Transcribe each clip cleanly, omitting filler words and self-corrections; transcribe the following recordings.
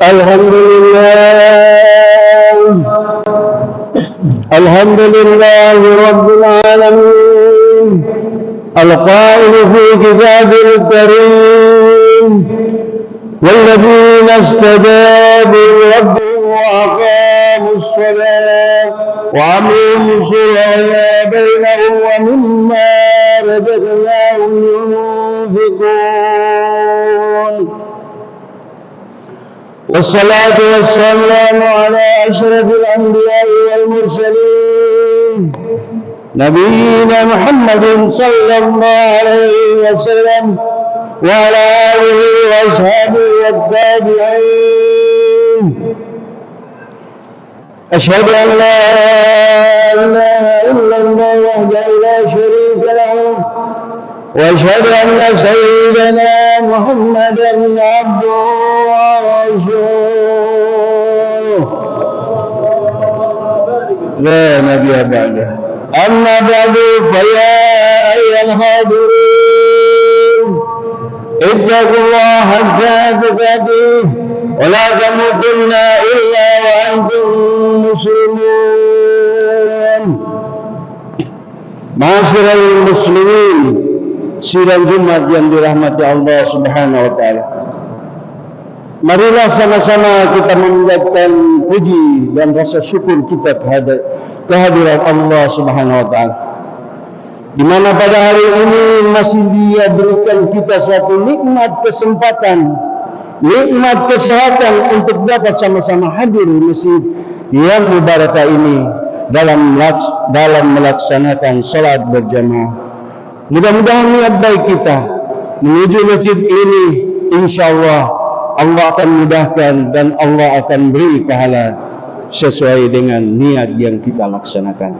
الحمد لله الحمد لله رب العالمين القائل في كتابه الكريم والذين استجابوا لربهم وأقاموا الصلاة وعملوا الشرعاء بينهم ومما رزقناهم ينفقون والصلاة والسلام على أشرف الأنبياء والمرسلين نبينا محمد صلى الله عليه وسلم وعلى آله وأصحابه والتابعين. أشهد أن لا إله إلا الله وحده لا شريك له وأشهد أن سيدنا محمدا عبده ورسوله لا نبي بعده. أما بعد فيا أيها الحاضرين اتقوا الله حق تقاته ولا تموتن إلا وأنتم مسلمون. معاشر المسلمين, sidang Jumat yang dirahmati Allah Subhanahu wa taala. Marilah sama-sama kita mengucapkan puji dan rasa syukur kita terhadap kehadiran Allah Subhanahu wa taala. Di mana pada hari ini masih Dia berikan kita suatu nikmat kesempatan, nikmat kesehatan untuk dapat sama-sama hadir di masjid yang mubarakah ini dalam melaksanakan salat berjamaah. Mudah-mudahan niat baik kita menuju masjid ini, insyaAllah Allah akan mudahkan dan Allah akan beri pahala sesuai dengan niat yang kita laksanakan.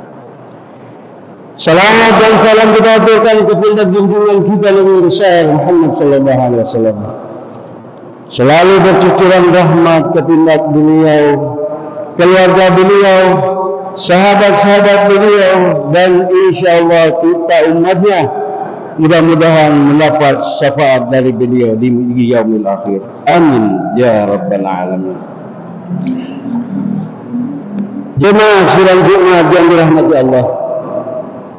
Salawat dan salam kita aturkan kepada junjungan kita Nabi besar Muhammad sallallahu alaihi wasallam. Selalu bercucuran rahmat kepada beliau, keluarga beliau, sahabat-sahabat beliau, dan insyaAllah kita umatnya mudah-mudahan mendapat syafaat dari beliau di yaumil akhir. Amin ya rabbal alamin. Jemaah sidang Jumat yang dirahmati Allah,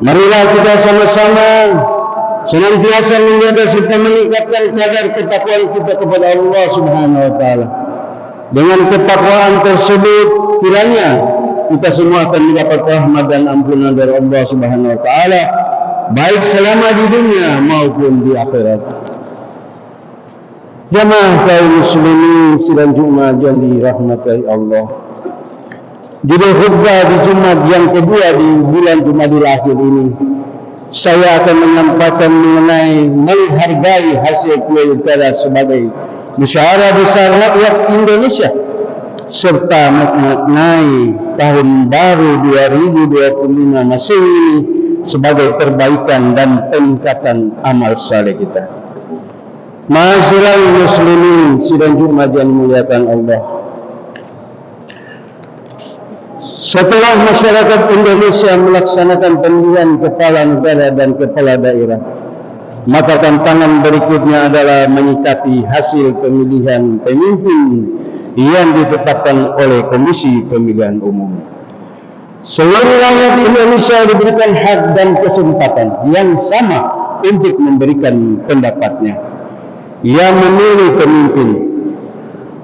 marilah kita sama-sama senantiasa menjaga serta meningkatkan kadar ketakwaan kita kepada Allah Subhanahu wa taala. Dengan ketakwaan tersebut kiranya kita semua akan mendapat rahmat dan ampunan dari Allah Subhanahu wa taala, baik selama di dunia maupun di akhirat. Jemaah kaum muslimin sidang Jumat yang dirahmati Allah, judul khutbah di Jumat yang kedua di bulan Jumadil Akhir ini, saya akan menyampaikan mengenai menghargai hasil pilkada sebagai musyawarah besar rakyat Indonesia, serta memaknai tahun baru 2025 Masehi ini sebagai perbaikan dan peningkatan amal saleh kita. Ma'asyiral muslimin sidang Jumat yang dimuliakan Allah, setelah masyarakat Indonesia melaksanakan pemilihan kepala negara dan kepala daerah, maka tantangan berikutnya adalah menyikapi hasil pemilihan pemimpin yang ditetapkan oleh Komisi Pemilihan Umum. Seluruh rakyat Indonesia diberikan hak dan kesempatan yang sama untuk memberikan pendapatnya yang memilih pemimpin.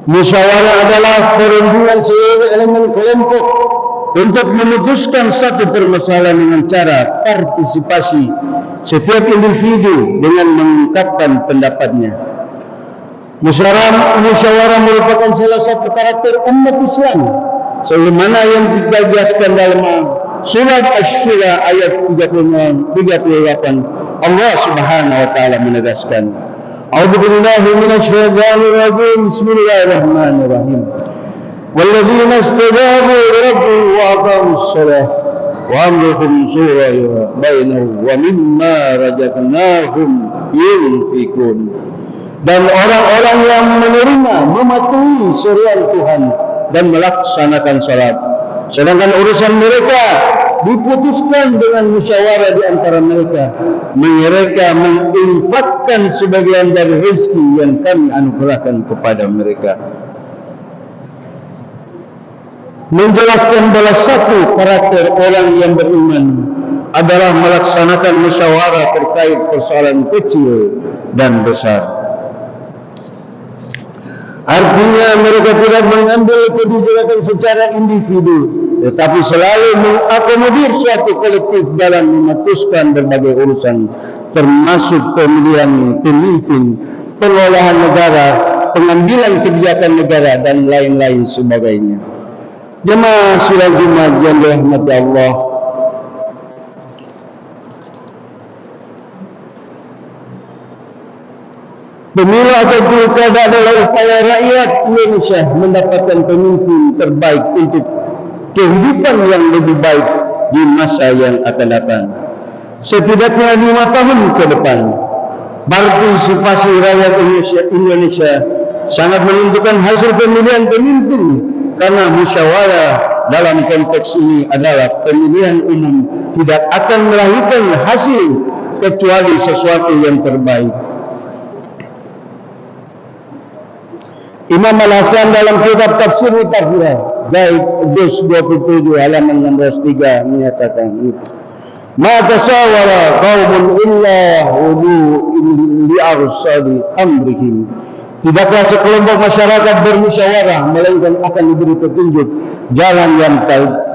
Musyawarah adalah perundingan seluruh elemen kelompok untuk memutuskan satu permasalahan dengan cara partisipasi setiap individu dengan mengungkapkan pendapatnya. Musyawarah merupakan salah satu karakter umat Islam, sebagaimana yang kita jelaskan dalam surat Asy-Syura ayat 38. Allah Subhanahu wa taala menegaskan, A'udzu billahi minasyaitonir rajim. Bismillahirrahmanirrahim. Walladzina istajabu lirabbihim wa aqamus shalah wa amruhum syura bainahum wa mimma razaqnahum yunfiqun. Dan orang-orang yang menerima, mematuhi syariat Tuhan dan melaksanakan salat, sedangkan urusan mereka diputuskan dengan musyawarah di antara mereka. Mereka menginfakkan sebagian dari rezeki yang kami anugerahkan kepada mereka. menjelaskan balas satu karakter orang yang beriman adalah melaksanakan musyawarah terkait persoalan kecil dan besar. Artinya mereka tidak mengambil kebijakan secara individu, tetapi selalu mengakomodir suatu kolektif dalam memutuskan berbagai urusan, termasuk pemilihan pemimpin, pengelolaan negara, pengambilan kebijakan negara, dan lain-lain sebagainya. Jemaah sidang Jumat yang dirahmati Allah, pemilu atau pilkada adalah upaya rakyat Indonesia mendapatkan pemimpin terbaik untuk kehidupan yang lebih baik di masa yang akan datang. Setidaknya 5 tahun ke depan, partisipasi rakyat Indonesia sangat menentukan hasil pemilihan pemimpin, karena musyawarah dalam konteks ini adalah pemilihan umum tidak akan melahirkan hasil kecuali sesuatu yang terbaik. Imam Al-Hasan dalam kitab Tafsir Tafsir Zaid Juz 27 halaman 603 menyatakan itu. Ma tasawara qaumun illa li arsadi amrihim. Tidaklah sekelompok masyarakat bermusyawarah melainkan akan diberi petunjuk jalan yang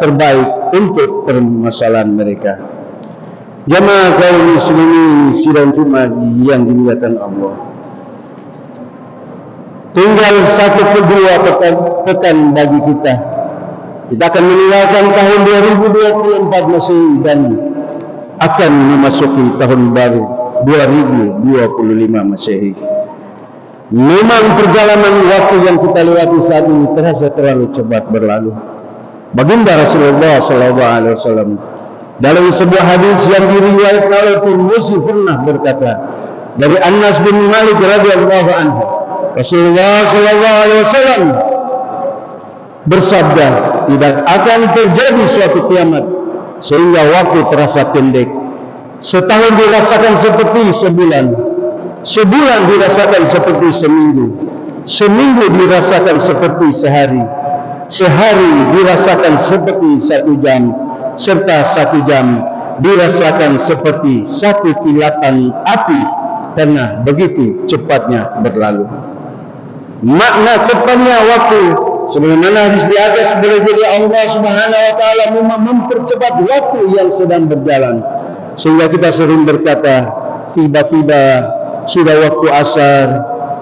terbaik untuk permasalahan mereka. Jemaah kaum muslimin sidang Jumat yang dimuliakan Allah, tinggal 1 ke 2 pekan bagi kita. Kita akan meninggalkan tahun 2024 Masehi dan akan memasuki tahun baru 2025 Masehi. Memang perjalanan waktu yang kita lewati saat ini terasa terlalu cepat berlalu. Baginda Rasulullah SAW dalam sebuah hadis yang diriwayatkan oleh Tirmidzi pernah berkata dari Anas bin Malik radhiyallahu anhu, Rasulullah SAW bersabda, tidak akan terjadi suatu kiamat sehingga waktu terasa pendek. Setahun dirasakan seperti sebulan, sebulan dirasakan seperti seminggu, seminggu dirasakan seperti sehari, sehari dirasakan seperti 1 jam, serta 1 jam dirasakan seperti 1 kilatan api, karena begitu cepatnya berlalu. Makna cepatnya waktu sebagaimana hadis di atas boleh jadi Allah Subhanahu wa taala mempercepat waktu yang sedang berjalan, sehingga kita sering berkata tiba-tiba sudah waktu asar,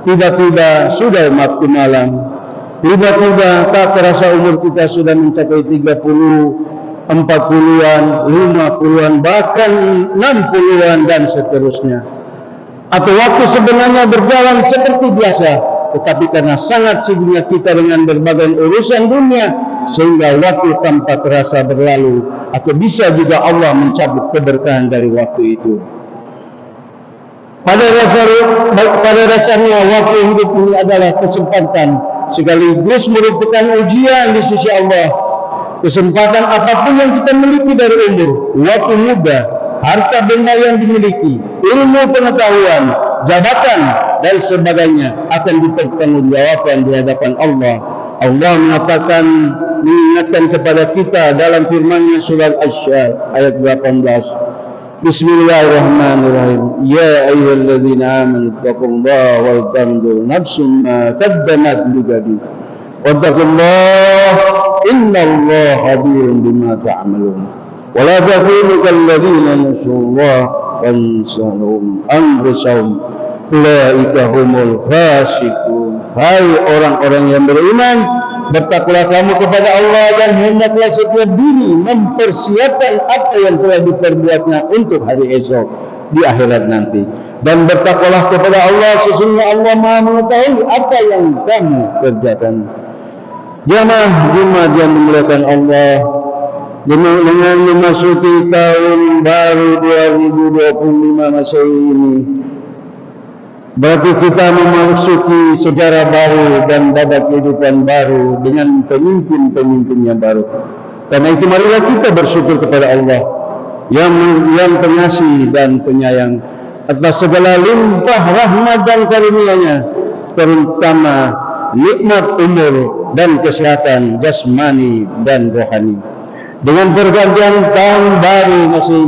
tiba-tiba sudah waktu malam, tiba-tiba tak terasa umur kita sudah mencapai 30, 40-an, 50-an, bahkan 60-an dan seterusnya. Atau waktu sebenarnya berjalan seperti biasa, tetapi karena sangat sibuknya kita dengan berbagai urusan dunia, sehingga waktu tanpa terasa berlalu. Atau bisa juga Allah mencabut keberkahan dari waktu itu. Pada dasarnya waktu hidup ini adalah kesempatan, sekaligus merupakan ujian di sisi Allah. Kesempatan apapun yang kita miliki dari umur, waktu muda, harta benda yang dimiliki, ilmu pengetahuan, jabatan, dan sebagainya akan dipertanggungjawabkan di hadapan Allah. Allah mengatakan, mengingatkan kepada kita dalam firman-Nya surat Asy-Syarr ayat 18. Bismillahirrahmanirrahim. Ya ayyuhalladzina amanu taqullaha wal tanzur nafsum ma qaddamat lighadin. Wattaqullaha innallaha khabirun bima ta'malun. Wa la takunu kalladzina nasullah fansahum anfusahum ulaika humul fasiqun. Hai orang-orang yang beriman, bertakwalah kamu kepada Allah dan hendaklah setiap diri mempersiapkan apa yang telah diperbuatnya untuk hari esok di akhirat nanti. Dan bertakwalah kepada Allah, sesungguhnya Allah Maha mengetahui apa yang kamu kerjakan. Jamaah Jumat yang dimuliakan Allah, dengan memasuki tahun baru 2025 Masehi ini, berarti kita memasuki sejarah baru dan babak kehidupan baru dengan pemimpin-pemimpin yang baru. Karena itu marilah kita bersyukur kepada Allah yang pengasih dan penyayang atas segala limpah rahmat dan karunia-Nya, terutama nikmat umur dan kesehatan jasmani dan rohani. Dengan pergantian tahun baru masih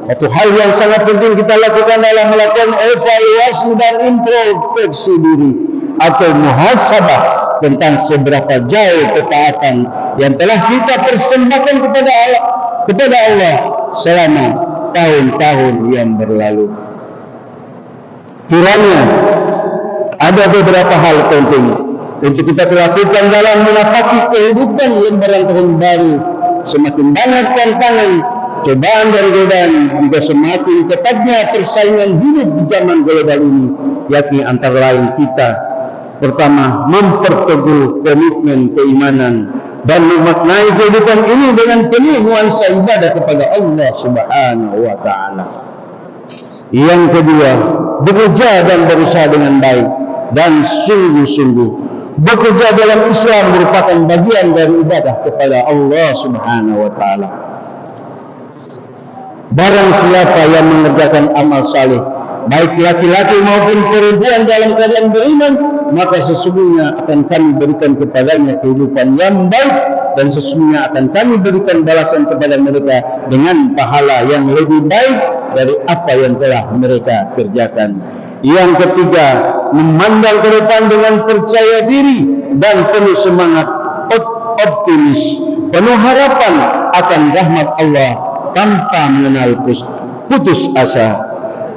satu hal yang sangat penting kita lakukan dalam melakukan evaluasi dan introspeksi diri atau muhasabah tentang seberapa jauh ketaatan yang telah kita persembahkan kepada Allah selama tahun-tahun yang berlalu. Kiranya ada beberapa hal penting untuk kita lakukan dalam menapaki kehidupan lembaran tahun baru. Semakin banyak tantangan, cobaan dan godaan, juga semakin ketatnya persaingan hidup di zaman global ini, yakni antara lain kita pertama memperteguh komitmen keimanan dan memaknai kehidupan ini dengan penuh nuansa ibadah kepada Allah Subhanahu wa Ta'ala. Yang kedua, bekerja dan berusaha dengan baik dan sungguh-sungguh. Bekerja dalam Islam merupakan bagian dari ibadah kepada Allah Subhanahu wa Ta'ala. Barang siapa yang mengerjakan amal saleh, baik laki-laki maupun perempuan dalam keadaan beriman, maka sesungguhnya akan kami berikan kepadanya kehidupan yang baik, dan sesungguhnya akan kami berikan balasan kepada mereka dengan pahala yang lebih baik dari apa yang telah mereka kerjakan. Yang ketiga, memandang ke depan dengan percaya diri dan penuh semangat optimis, penuh harapan akan rahmat Allah tanpa mengenal putus asa.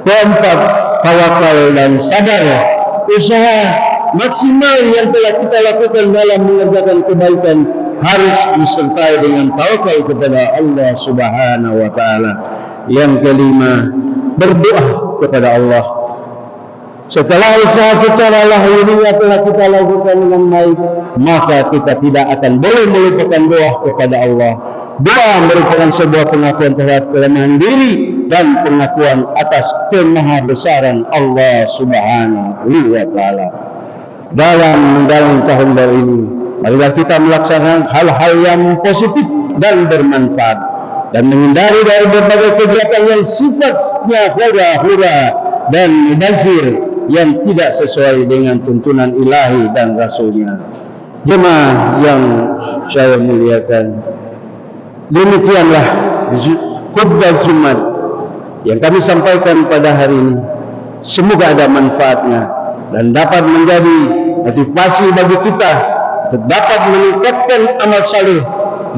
Keempat, tawakal dan sabar. Usaha maksimal yang telah kita lakukan dalam mengerjakan kebaikan harus disertai dengan tawakal kepada Allah Subhanahu wa Ta'ala. Yang kelima, berdoa kepada Allah. Setelah usaha secara lahiriah telah kita lakukan dengan baik, maka kita tidak akan boleh melupakan doa kepada Allah. Doa merupakan sebuah pengakuan terhadap kelemahan diri dan pengakuan atas kemahabesaran Allah Subhanahu wa Ta'ala. Dalam tahun baru ini, marilah kita melaksanakan hal-hal yang positif dan bermanfaat, dan menghindari dari berbagai kegiatan yang sifatnya hura-hura dan mubazir yang tidak sesuai dengan tuntunan ilahi dan rasulnya. Jemaah yang saya muliakan, demikianlah khutbah Jumat yang kami sampaikan pada hari ini. Semoga ada manfaatnya dan dapat menjadi motivasi bagi kita untuk dapat meningkatkan amal saleh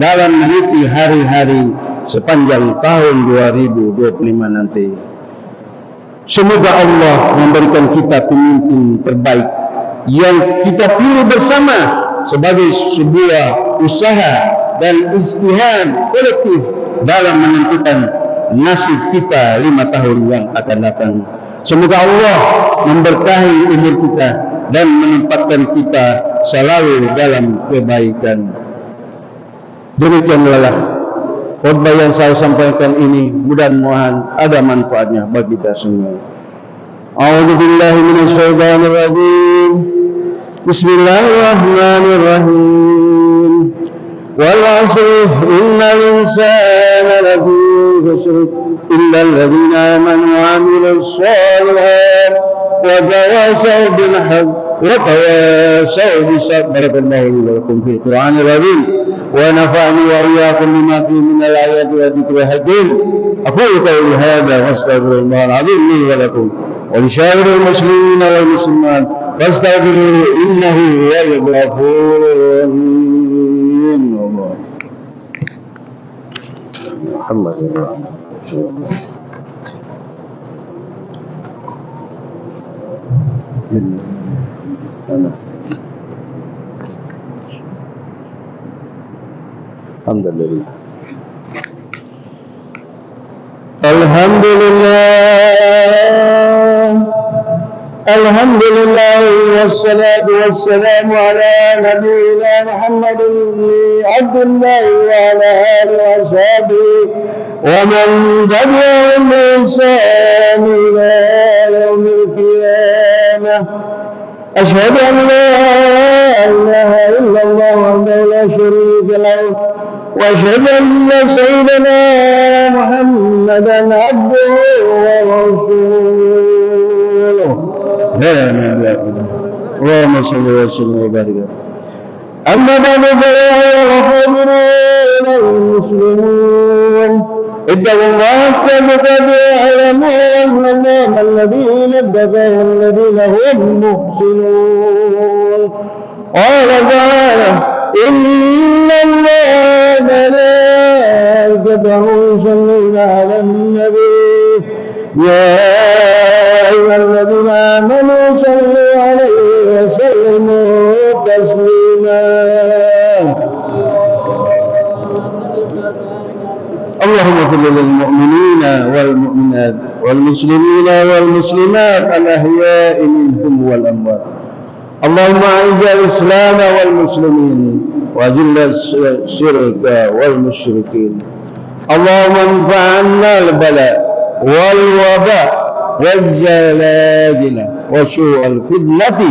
dalam meniti hari-hari sepanjang tahun 2025 nanti. Semoga Allah memberikan kita pemimpin terbaik yang kita pilih bersama sebagai sebuah usaha dan ijtihad kolektif dalam menentukan nasib kita 5 tahun yang akan datang. Semoga Allah memberkahi umur kita dan menempatkan kita selalu dalam kebaikan. Demikianlah khutbah yang saya sampaikan ini, mudah-mudahan ada manfaatnya bagi kita semua. A'udzu billahi minasy syaithanir rajim. Bismillahirrahmanirrahim. Wal 'asri innal insana lafi khusr illa alladhina amanu wa 'amilus shalihat wa tawasaw bil haqq wa tawasaw bis sabr. Barakallahu li wa lakum fil Qur'anil 'azim. ونفعني وإياكم بما فيه من الآيات والذكر الحكيم. أقول قولي هذا وأستغفر الله العظيم لي ولكم ولسائر المسلمين والمسلمات فاستغفروه إنه هو الغفور الرحيم. محمد Alhamdulillah. Alhamdulillah wassalatu wassalamu ala nabiyyina Muhammadin Abdullah wa ala alihi wa sahbihi wa man tabi'ahum bi ihsan ila yaumil qiyamah. Asyhadu an la ilaha illallah wahdahu la syarika lahu wa asyhadu anna sayyidana Muhammadan abduhu wa rasuluh. اللهم صل وسلم وبارك. أما بعد فيا أيها الحاضرون المسلمون اتقوا الله حق تقاته واعلموا أن الله الذين اتقوا والذين هم محسنون. قال تعالى: إن الله ملائكته يصلون على النبي يا أيها الذين آمنوا صلوا عليه وسلموا تسليما. اللهم صل للمؤمنين والمؤمنات والمسلمين والمسلمات الأحياء منهم والأموات. اللهم أعز الإسلام والمسلمين وأذل الشرك والمشركين. اللهم ادفع عنا البلاء والوباء والزلازل وسوء الفتنة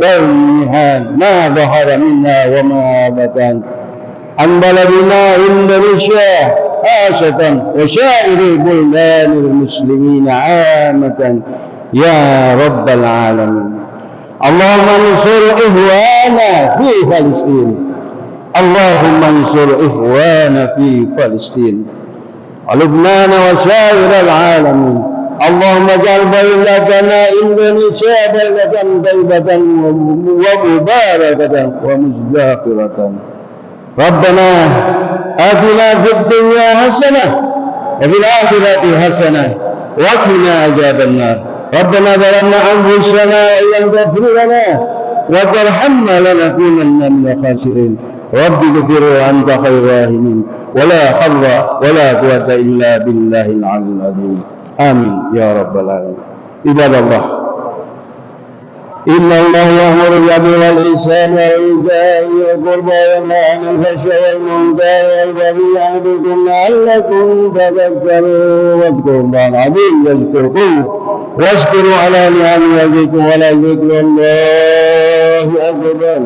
والمحن ما ظهر منا وما بطن عن بلدنا إندونيسيا خاصة وسائر بلدان المسلمين عامة يا رب العالمين. اللهم انصر إخوانا في فلسطين. اللهم انصر إخوانا في فلسطين ولبنان وسائر العالمين. اللهم اجعل بلدتنا إندونيسيا بلدة طيبة ومباركة ومزدهرة. ربنا آتنا في الدنيا حسنة وفي الآخرة حسنة وقنا عذاب النار. ربنا ظلمنا أنفسنا وإن لم تغفر لنا وترحمنا لنكونن من الخاسرين. رب اغفر وأنت خير الراحمين. ولا حول ولا قوة إلا بالله العلي العظيم. آمين يا رب العالمين. عباد الله، إن الله يأمر بالعدل والإحسان وإيتاء ذي القربى وينهى عن الفحشاء والمنكر والبغي يعظكم لعلكم تذكرون. واذكروا الله العظيم يذكركم واشكروا على نعمه يزدكم ولذكر الله أكبر.